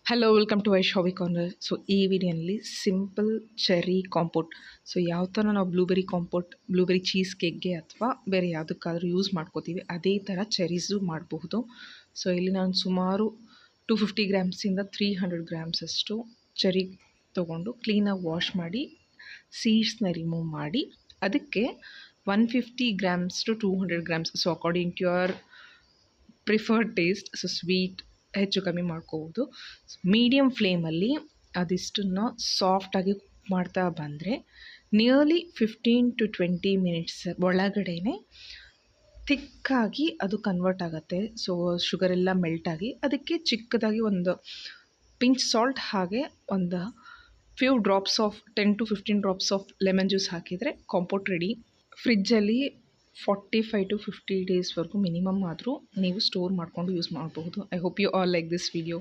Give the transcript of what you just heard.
Hello welcome to Vaishavi corner. So ಈ ವಿಡಿಯೋನಲ್ಲಿ simple cherry ಕಾಂಪೋಟ್. So ಯಾವ ಥರ ನಾವು ಬ್ಲೂಬೆರಿ ಚೀಸ್ ಕೇಕ್ಗೆ ಅಥವಾ ಬೇರೆ ಯಾವುದಕ್ಕಾದ್ರೂ ಯೂಸ್ ಮಾಡ್ಕೋತೀವಿ ಅದೇ ಥರ ಚೆರೀಸು ಮಾಡಬಹುದು. ಸೊ ಇಲ್ಲಿ ನಾನು ಸುಮಾರು 250 ಗ್ರಾಮ್ಸಿಂದ 300 ಗ್ರಾಮ್ಸಷ್ಟು ಚೆರ್ರಿ ತೊಗೊಂಡು ಕ್ಲೀನಾಗಿ ವಾಶ್ ಮಾಡಿ ಸೀಡ್ಸ್ನ ರಿಮೂವ್ ಮಾಡಿ ಅದಕ್ಕೆ 150 grams to 200 grams, so according to your preferred taste, so sweet ಹೆಚ್ಚು ಕಮ್ಮಿ ಮಾಡ್ಕೋಬೋದು. ಮೀಡಿಯಮ್ ಫ್ಲೇಮಲ್ಲಿ ಅದಿಷ್ಟನ್ನು ಸಾಫ್ಟಾಗಿ ಕುಕ್ ಮಾಡ್ತಾ ಬಂದರೆ ನಿಯರ್ಲಿ 15 to 20 ಮಿನಿಟ್ಸ್ ಒಳಗಡೆ ಥಿಕ್ಕಾಗಿ ಅದು ಕನ್ವರ್ಟ್ ಆಗುತ್ತೆ. ಸೊ ಶುಗರೆಲ್ಲ ಮೆಲ್ಟಾಗಿ ಅದಕ್ಕೆ ಚಿಕ್ಕದಾಗಿ ಒಂದು ಪಿಂಚ್ ಸಾಲ್ಟ್ ಹಾಗೆ ಒಂದು few drops of 10 to 15 drops of lemon juice ಹಾಕಿದರೆ ಕಾಂಪೋಟ್ ರೆಡಿ. ಫ್ರಿಜ್ಜಲ್ಲಿ 45 to 50 ಡೇಸ್ವರೆಗೂ ಮಿನಿಮಮ್ ಆದರೂ ನೀವು ಸ್ಟೋರ್ ಮಾಡಿಕೊಂಡು ಯೂಸ್ ಮಾಡಬಹುದು. I hope you all like this video.